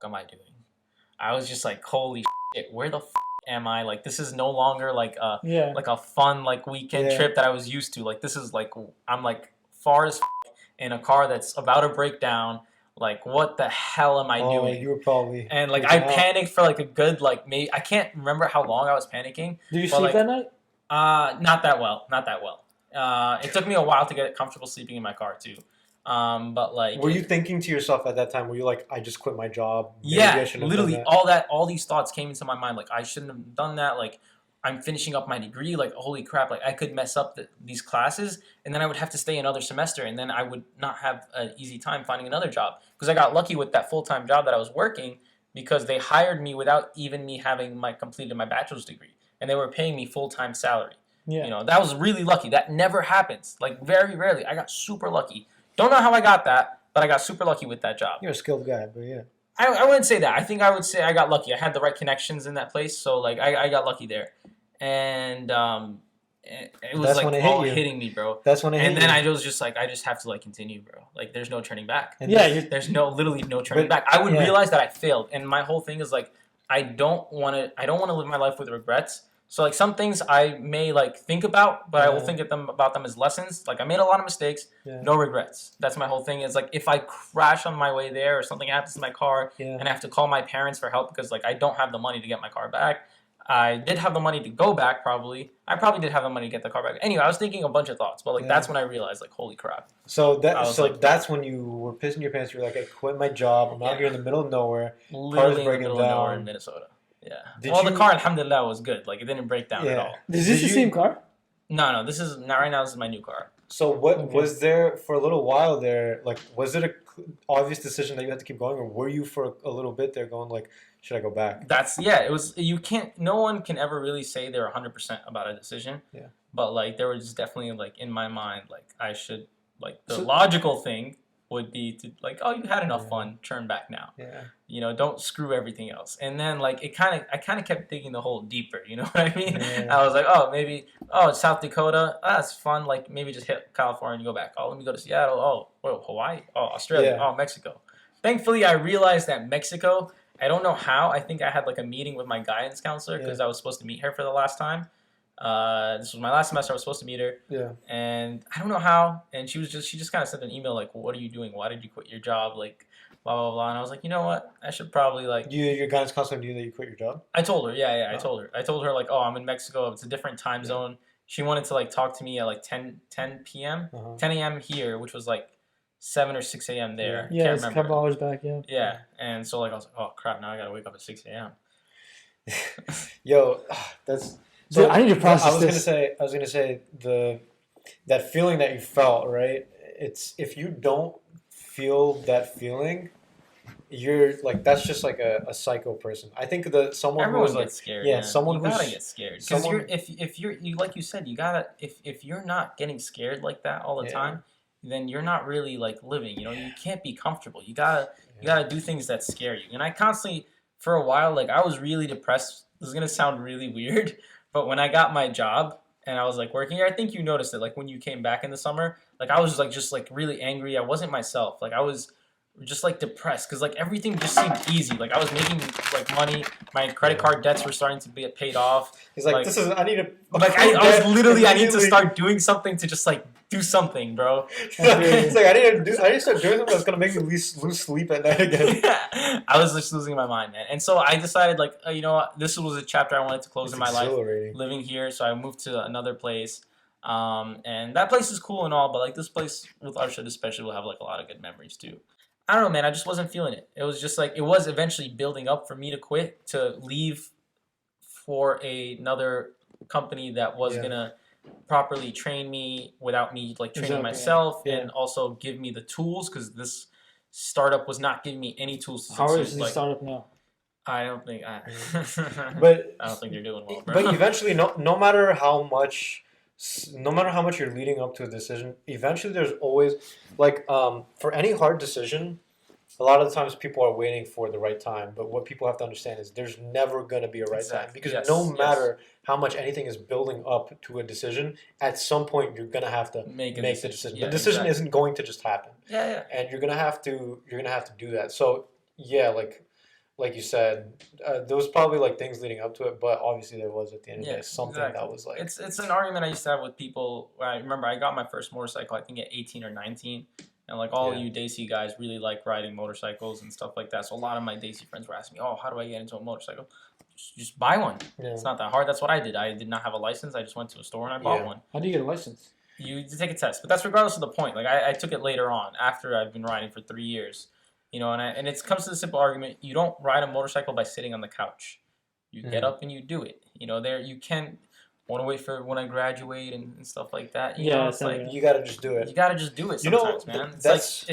am I doing? I was just like, holy shit, where the am I? Like, this is no longer like a fun like weekend trip that I was used to. Like, this is like I'm like far as in a car that's about to break down. Like, what the hell am I doing? You were probably and like I panicked for like a good like maybe I can't remember how long I was panicking. Did you sleep that night? Not that well. It took me a while to get comfortable sleeping in my car too. But like, were you thinking to yourself at that time? Were you like, I just quit my job? Yeah, literally all these thoughts came into my mind. Like, I shouldn't have done that. Like, I'm finishing up my degree. Like, holy crap! Like, I could mess up these classes, and then I would have to stay another semester, and then I would not have an easy time finding another job because I got lucky with that full-time job that I was working because they hired me without even me having completed my bachelor's degree, and they were paying me full-time salary. Yeah, you know, that was really lucky. That never happens. Like, very rarely. I got super lucky. Don't know how I got that, but I got super lucky with that job. You're a skilled guy, but yeah. I wouldn't say that. I think I would say I got lucky. I had the right connections in that place, so like I got lucky there, and it was like all hitting me, bro. That's when it hit you. And then I was just like, I just have to like continue, bro. Like there's no turning back. And there's literally no turning back. I would realize that I failed, and my whole thing is like I don't want to live my life with regrets. So like some things I may like think about, but I will think about them as lessons. Like I made a lot of mistakes, no regrets. That's my whole thing. Is like if I crash on my way there or something happens to my car and I have to call my parents for help because like I don't have the money to get my car back. I did have the money to go back probably. I probably did have the money to get the car back. Anyway, I was thinking a bunch of thoughts, but like that's when I realized like holy crap. So that's when you were pissing your pants. You were like, I quit my job. I'm out here in the middle of nowhere. Literally in the middle of nowhere in Minnesota. Yeah. The car, alhamdulillah, was good. Like, it didn't break down at all. Is this the same car? No, this is not right now. This is my new car. So was there, for a little while there, like, was it a obvious decision that you had to keep going, or were you for a little bit there going, like, should I go back? It was, no one can ever really say they're 100% about a decision. Yeah. But, like, there was definitely, like, in my mind, like, I should, like, the logical thing would be to like, oh, you had enough fun, turn back now. Yeah. You know, don't screw everything else. And then like I kind of kept digging the hole deeper. You know what I mean? Yeah. I was like, it's South Dakota. That's fun. Like maybe just hit California and go back. Oh, let me go to Seattle. Oh, Hawaii. Oh, Australia. Yeah. Oh, Mexico. Thankfully, I realized that Mexico. I don't know how. I think I had like a meeting with my guidance counselor because I was supposed to meet her for the last time. This was my last semester. I was supposed to meet her. Yeah. And I don't know how. And she just kind of sent an email like, well, what are you doing? Why did you quit your job? Like, blah, blah, blah. And I was like, you know what? I should probably like... Your guidance counselor knew that you quit your job? I told her. Yeah. Oh. I told her like, oh, I'm in Mexico. It's a different time zone. She wanted to like talk to me at like 10 p.m. 10 a.m. here, which was like 7 or 6 a.m. there. Yeah, it's a couple hours back, Yeah. And so like I was like, oh, crap, now I got to wake up at 6 a.m. Yo, that's... So I need to process I was gonna say that feeling that you felt, right? It's if you don't feel that feeling, you're like that's just like a psycho person. I think someone Everyone who's like gets scared. Yeah, someone you gotta get scared because if you're like you said, you gotta if you're not getting scared like that all the time, then you're not really like living. You know, you can't be comfortable. You gotta do things that scare you. And I constantly for a while like I was really depressed. This is gonna sound really weird. But when I got my job and I was like working here, I think you noticed it. Like when you came back in the summer, like I was like just like really angry. I wasn't myself. Like I was just like depressed because like everything just seemed easy. Like I was making like money. My credit card debts were starting to get paid off. He's like this is I need to like I was literally I need to start doing something to just like do something, bro. It's like I need to start doing something that's gonna make me lose sleep at night again. Yeah. I was just losing my mind, man. And so I decided like you know what, this was a chapter I wanted to close in my life living here. So I moved to another place. And that place is cool and all, but like this place with Arshad especially will have like a lot of good memories too. I don't know, man. I just wasn't feeling it. It was just like it was eventually building up for me to quit, to leave for another company that was gonna properly train me without me like training myself and also give me the tools because this startup was not giving me any tools to succeed. How is the startup now? I don't think but I don't think they're doing well, bro. But eventually no matter how much you're leading up to a decision, eventually there's always like for any hard decision, a lot of the times people are waiting for the right time. But what people have to understand is there's never going to be a right time because no matter how much anything is building up to a decision, at some point you're going to have to make the decision. The decision isn't going to just happen. Yeah. And you're going to have to do that. So yeah, like like you said, there was probably like things leading up to it, but obviously there was at the end of the day something that was like. It's an argument I used to have with people. I remember I got my first motorcycle, I think at 18 or 19, and like all you Daisy guys really like riding motorcycles and stuff like that. So a lot of my Daisy friends were asking me, "Oh, how do I get into a motorcycle?" Just buy one. Yeah. It's not that hard. That's what I did. I did not have a license. I just went to a store and I bought one. How do you get a license? You take a test, but that's regardless of the point. Like I took it later on after I've been riding for 3 years. And it comes to the simple argument: you don't ride a motorcycle by sitting on the couch. You get up and you do it. You can't want to wait for when I graduate and stuff like that. It's like you gotta just do it. You gotta just do it sometimes, man. It's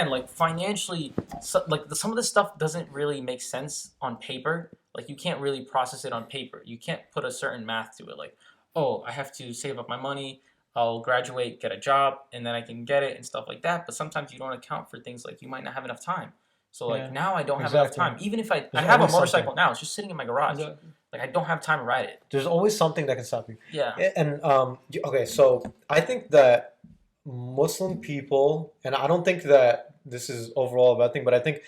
like financially, some of this stuff doesn't really make sense on paper. Like you can't really process it on paper. You can't put a certain math to it. Like, oh, I have to save up my money. I'll graduate, get a job, and then I can get it and stuff like that. But sometimes you don't account for things like you might not have enough time. So now I don't have enough time. Even if I have a motorcycle now, it's just sitting in my garage. Exactly. Like I don't have time to ride it. There's always something that can stop you. Yeah. And okay, so I think that Muslim people, and I don't think that this is overall a bad thing, but I think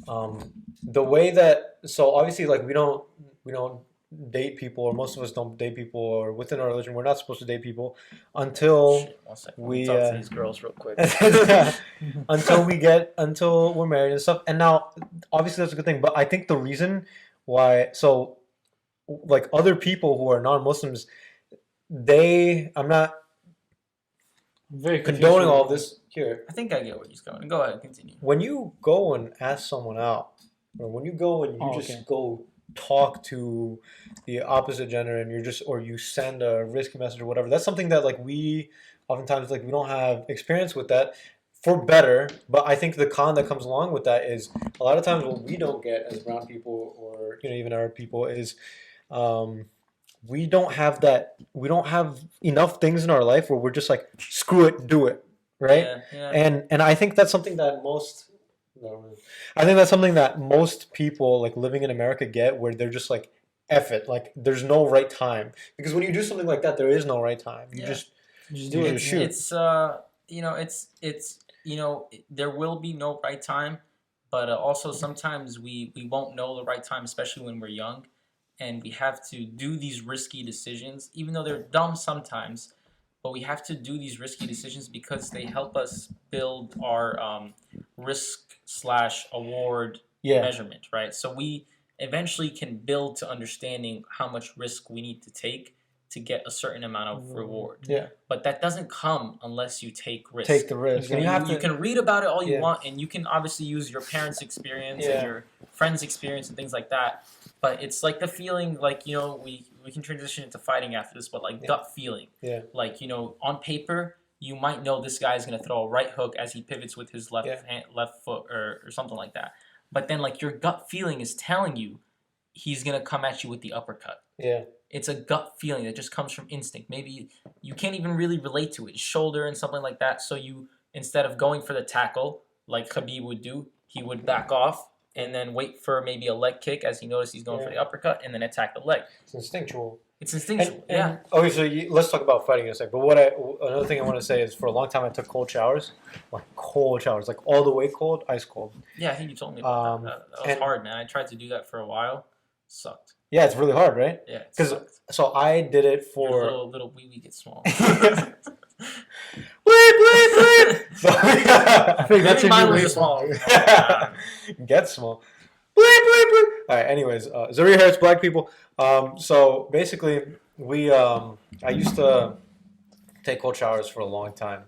the way that obviously like we don't date people, or most of us don't date people, or within our religion we're not supposed to date people until we talk to these girls real quick. until we're married and stuff. And now obviously that's a good thing, but I think the reason why like other people who are non-Muslims, I'm not condoning all of this here. I think I get where he's going. Go ahead, continue. When you go and ask someone out, or when you go and you go talk to the opposite gender and you send a risky message or whatever, that's something that like we oftentimes like we don't have experience with that, for better. But I think the con that comes along with that is a lot of times what we don't get as brown people, or even Arab people, is we don't have enough things in our life where we're just like, screw it, do it, right? And I think that's something that most people like living in America get, where they're just like, F it, like there's no right time. Because when you do something like that, there is no right time. You just do it. Shoot. It's there will be no right time, but also sometimes we won't know the right time, especially when we're young, and we have to do these risky decisions, even though they're dumb sometimes. But we have to do these risky decisions because they help us build our risk/award measurement, right? So we eventually can build to understanding how much risk we need to take to get a certain amount of reward. Yeah. But that doesn't come unless you take risk. Take the risk. And you can read about it all you want, and you can obviously use your parents' experience and your friends' experience and things like that. But it's like the feeling, like, we can transition into fighting after this, but like gut feeling. Yeah. Like, on paper, you might know this guy's going to throw a right hook as he pivots with his left foot or something like that. But then like your gut feeling is telling you he's going to come at you with the uppercut. Yeah. It's a gut feeling that just comes from instinct. Maybe you can't even really relate to it. Shoulder and something like that. So you, instead of going for the tackle like Khabib would do, he would back off and then wait for maybe a leg kick as he noticed he's going for the uppercut, and then attack the leg. It's instinctual. Yeah. Okay, so let's talk about fighting in a sec. But another thing I want to say is, for a long time I took cold showers, like all the way cold, ice cold. Yeah, I think you told me about that. That was hard, man. I tried to do that for a while. Sucked. Yeah, it's really hard, right? Yeah. So I did it for little wee gets small. Bleep. So I think that's mine was small. Get small. Bleep. All right. Anyways, Zaria Harris, black people. So basically, I used to take cold showers for a long time,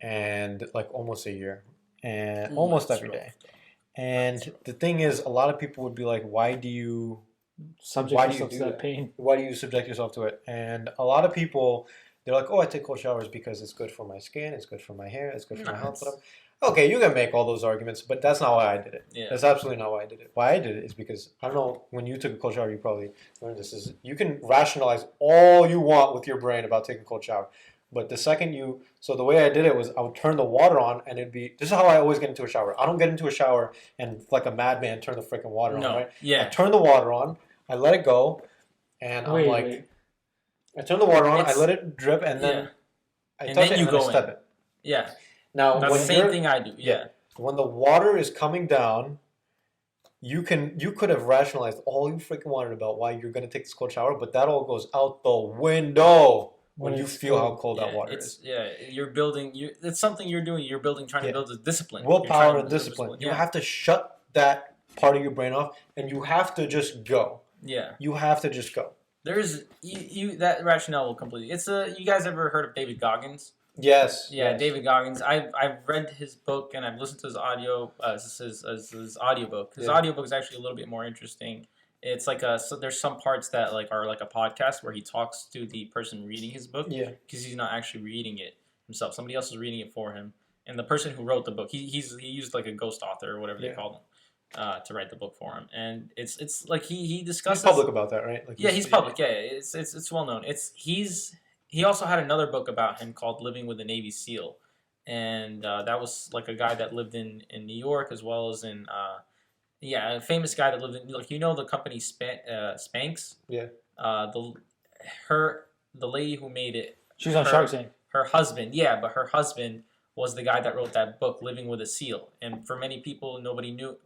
and like almost a year, and almost every day. And the thing is, a lot of people would be like, "Why do you subject yourself to that pain? Why do you subject yourself to it?" And a lot of people, they're like, "Oh, I take cold showers because it's good for my skin, it's good for my hair, it's good for my health." Okay, you can make all those arguments, but that's not why I did it. Yeah. That's absolutely not why I did it. Why I did it is because, I don't know, when you took a cold shower, you probably learned this, is you can rationalize all you want with your brain about taking a cold shower. But the second so the way I did it was, I would turn the water on, and this is how I always get into a shower. I don't get into a shower and like a madman turn the freaking water on, right? Yeah. I turn the water on, I let it go, and I turn the water on, I let it drip, and then I touch it, and then I step it. Yeah. Now, that's the same thing I do. Yeah. When the water is coming down, you could have rationalized all you freaking wanted about why you're gonna take this cold shower, but that all goes out the window when you feel how cold that water is. Yeah, you're building. It's something you're doing. You're trying to build a discipline. Willpower and discipline. You have to shut that part of your brain off, and you have to just go. Yeah. You have to just go. There's that rationale will completely. It's you guys ever heard of David Goggins? Yes. Yeah, yes. David Goggins. I've read his book and I've listened to his audio his audiobook. His audiobook is actually a little bit more interesting. It's like so there's some parts that like are like a podcast where he talks to the person reading his book. Yeah. Because he's not actually reading it himself. Somebody else is reading it for him. And the person who wrote the book, he used like a ghost author or whatever they call them. To write the book for him, and it's like he discusses. He's public about that, right? Like he's public. Yeah, it's well known. He also had another book about him called Living with a Navy SEAL, and that was like a guy that lived in New York as well as in a famous guy that lived in like the company Spanx. Yeah. The lady who made it. She's on Shark Tank. Her husband, but her husband was the guy that wrote that book, Living with a SEAL. And for many people,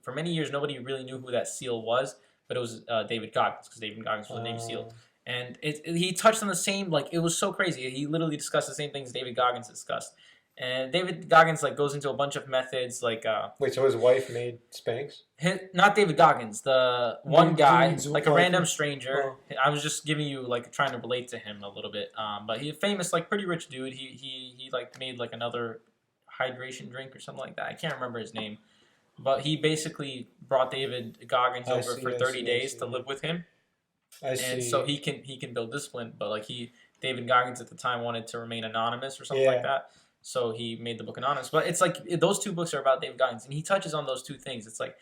for many years, nobody really knew who that SEAL was, but it was David Goggins, because David Goggins was the name SEAL. And he touched on the same, like, it was so crazy. He literally discussed the same things David Goggins discussed. And David Goggins, like, goes into a bunch of methods, like... Wait, so his wife made Spanx? Not David Goggins, the one guy, like a random stranger. I was just giving you, like, trying to relate to him a little bit. But he's a famous, like, pretty rich dude. He like, made, like, another hydration drink or something like that. I can't remember his name. But he basically brought David Goggins over for 30 days to live with him. And so he can build discipline. But, like, David Goggins at the time wanted to remain anonymous or something like that. So he made the book anonymous. But it's like those two books are about David Goggins. And he touches on those two things. It's like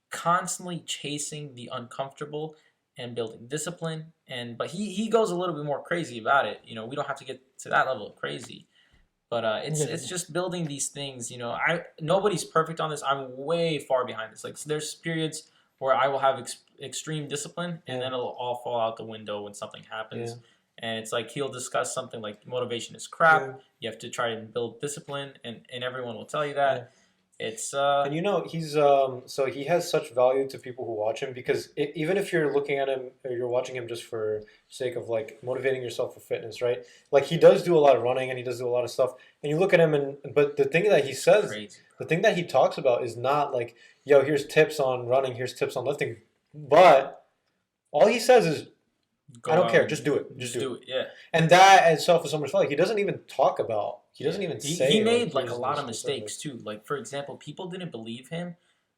constantly chasing the uncomfortable and building discipline. But he goes a little bit more crazy about it. We don't have to get to that level of crazy. But it's just building these things. Nobody's perfect on this. I'm way far behind this. Like there's periods where I will have extreme discipline, and then it'll all fall out the window when something happens. Yeah. And it's like he'll discuss something like motivation is crap. Yeah. You have to try and build discipline, and everyone will tell you that. Yeah. It's and he's so he has such value to people who watch him because even if you're looking at him or you're watching him just for sake of like motivating yourself for fitness, right? Like he does do a lot of running and he does do a lot of stuff, and you look at him but the thing that he says, the thing that he talks about is not like, yo, here's tips on running, here's tips on lifting, but all he says is, I don't care, just do it, just do it. Yeah. And that itself is so much fun. Like he doesn't even talk about. He doesn't even say. He made like a lot of mistakes too. Like for example, people didn't believe him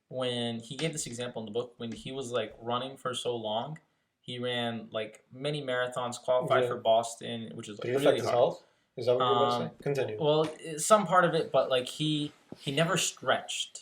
when he gave this example in the book. When he was like running for so long, he ran like many marathons, qualified for Boston, which is like really hard. His health? Is that what you're going to say? Continue. Well, some part of it, but like he never stretched.